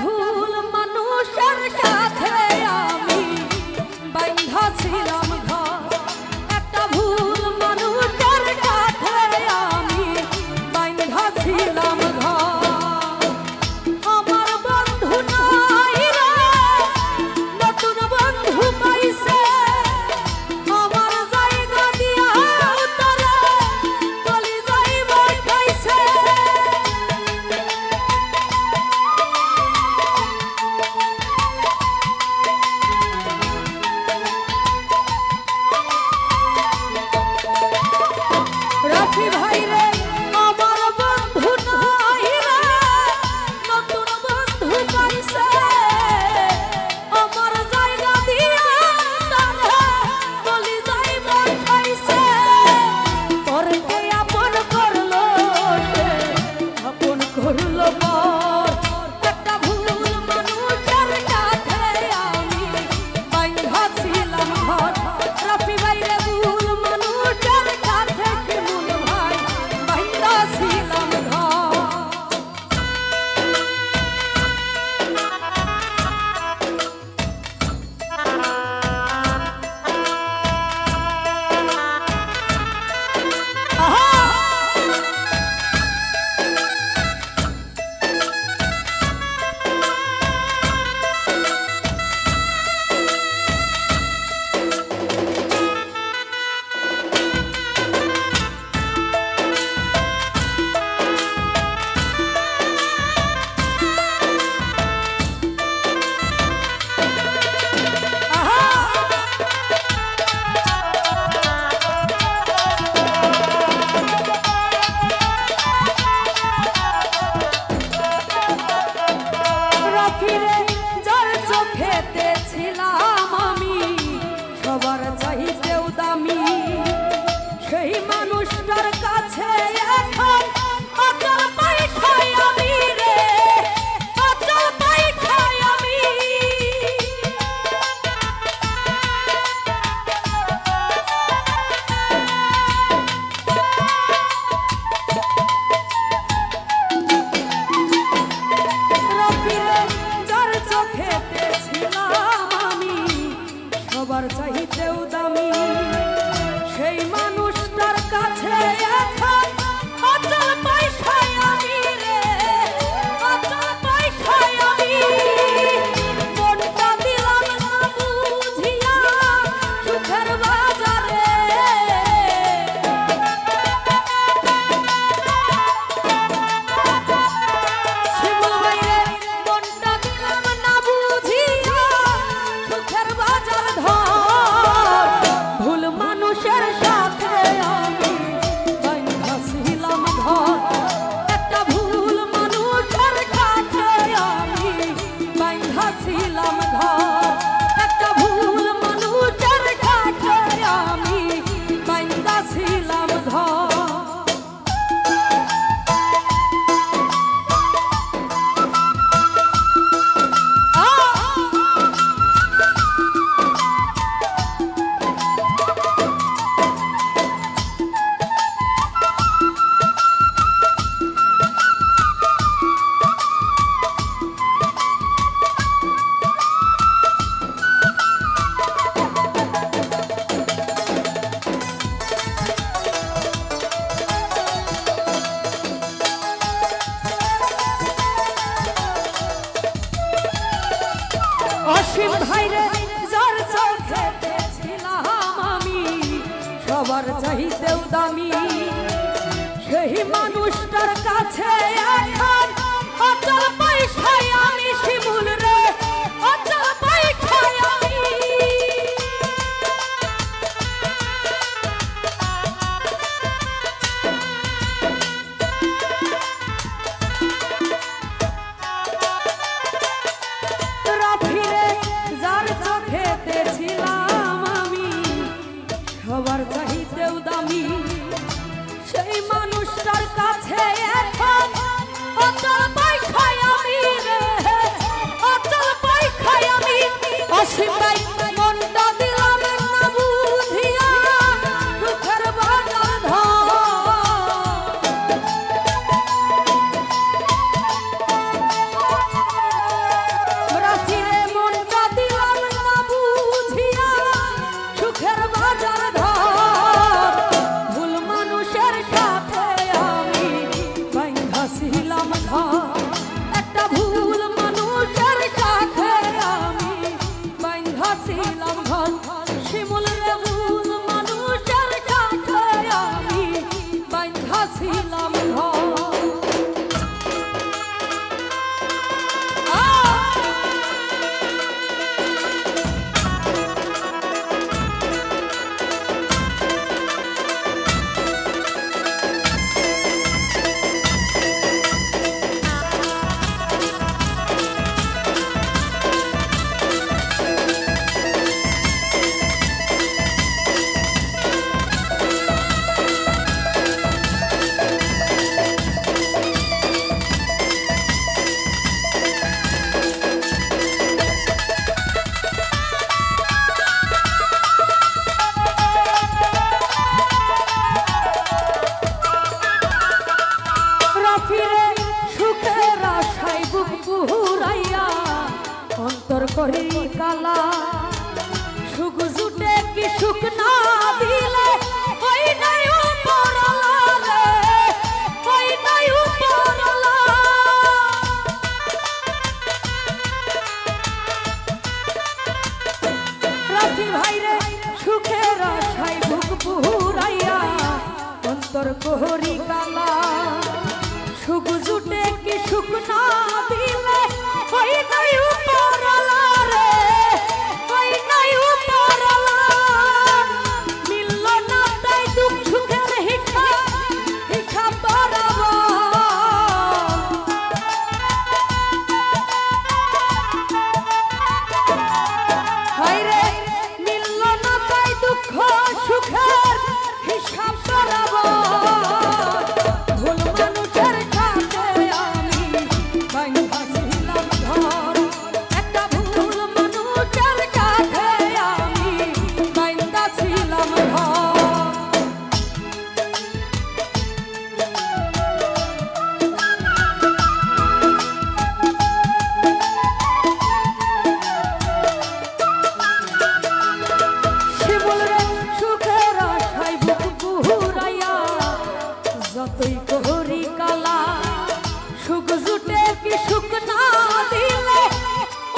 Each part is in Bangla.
ভুল মানুষের সাথে আমি বাইন্ধা ছিলাম ঘর, একটা ভুল মানুষের সাথে আমি বাইন্ধা ছিলাম ঘর। আমার বন্ধু নাই রে, নতুন বন্ধু পাইছে, আমার জায়গা দিয়া তারা কলিজায় বসাইছে। রাফি ভাই রে আমার বন্ধু নাই রে, নতুন বন্ধু পাইছে, আমার জায়গা দিয়া তারা কলিজায় বসাইছে। পরকে আপন করলো সে, আপন করলো পর, একটা ভুল মানুষের সাথে আমি বাইন্ধা ছিলাম ঘর। রাফি ভাই রে ভুল মানুষের সাথে শিমুল ভাই বাইন্ধা ছিলাম ঘর। রাফিরে যার চোখেতে ছিলাম আমি সবার চাইতেও দামি, সেই মানুষটার কাছে এখন অচল পয়সায় আমি রে, অচল পয়সায় আমি। রাফিরে যার চোখেতে ছিলাম আমি সবার চাইতেও দামি, সেই মানুষটার কাছে এখন অচল পয়সায় আমি রে, অচল পয়সায় আমি। মনটা দিলাম না বুঝিয়া সুখের বাজারে, শিমুল ভাই রে মনটা দিলাম না বুঝিয়া সুখের বাজার ধর। ভুল মানুষের সাথে আমি বাইন্ধা ছিলাম ঘর, একটা ভুল মানুষের সাথে আমি বাইন্ধা ছিলাম ঘর, একটা ভুল মানুষের সাথে আমি বাইন্ধা ছিলাম ঘর। অসীম ভাই রে যার চোখেতে ছিলাম আমি সবার চাইতেও দামি, সেই মানুষটার কাছে এখন অচল পয়সায় আমি শিমুল রে, অচল পয়সায় আমি। রাফিরে যার চোখেতে ছিলাম আমি সবার চাইতেও দামি, সেই মানুষটার কাছে এখন অচল অন্তর করি কালা সুখ জুটে কি সুখ না দিলে ওই নাই উপরলা রে ওই নাই উপরলা রাফি ভাই রে সুখের আশায় বুক পুরাইয়া অন্তর করি কালা সুখ জুটে কি সুখ না দিলে ওই নাই উপরলা রে ওই নাই উপরলা মিলল না তাই দুঃখ সুখের হিসাব বরাবর হায় রে মিলল না তাই দুঃখ সুখের হিসাব বরাবর ভুল মানুষের সাথে আমি বাইন্ধা ছিলাম ঘর একটা ভুল মানুষের সাথে আমি বাইন্ধা ছিলাম ঘর শিমুল রে সুখের আশায় বুক পুরাইয়া যতই করি কালা সুখ জুটে কি সুখ না দিলে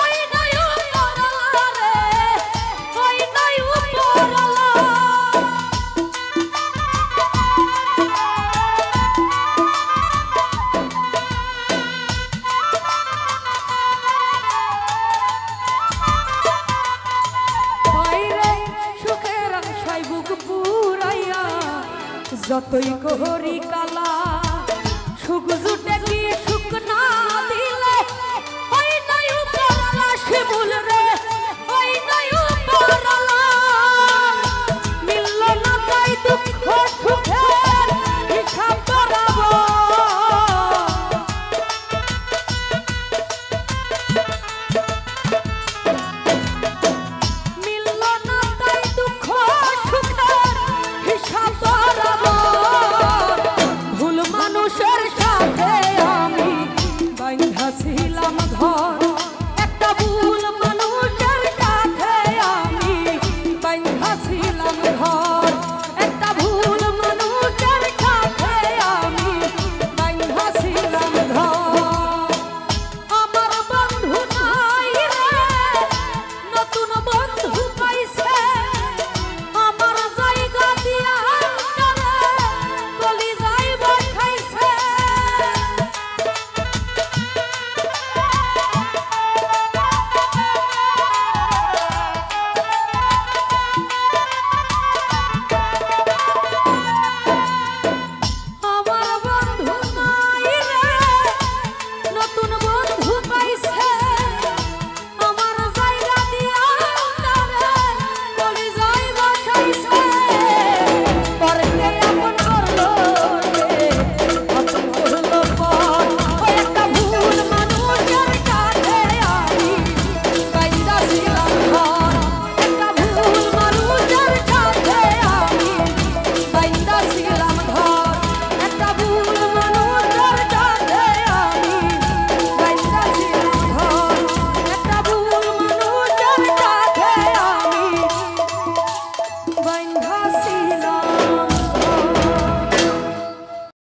ওই নাই উপরলা রে ওই নাই উপরলা বাইরে সুখের আশায় বুক পুরাইয়া যতই করি কালা সুখ জুটে কি সুখ না দিলে ওই নাই উপরলা শিমুল রে ওই নাই উপরলা মিলল না তাই দুঃখ সুখের হিসাব বরাবর মিলল না তাই দুঃখ সুখের হিসাব বরাবর ভুল মানুষের সাথে আমি বাইন্ধা ছিলাম ঘর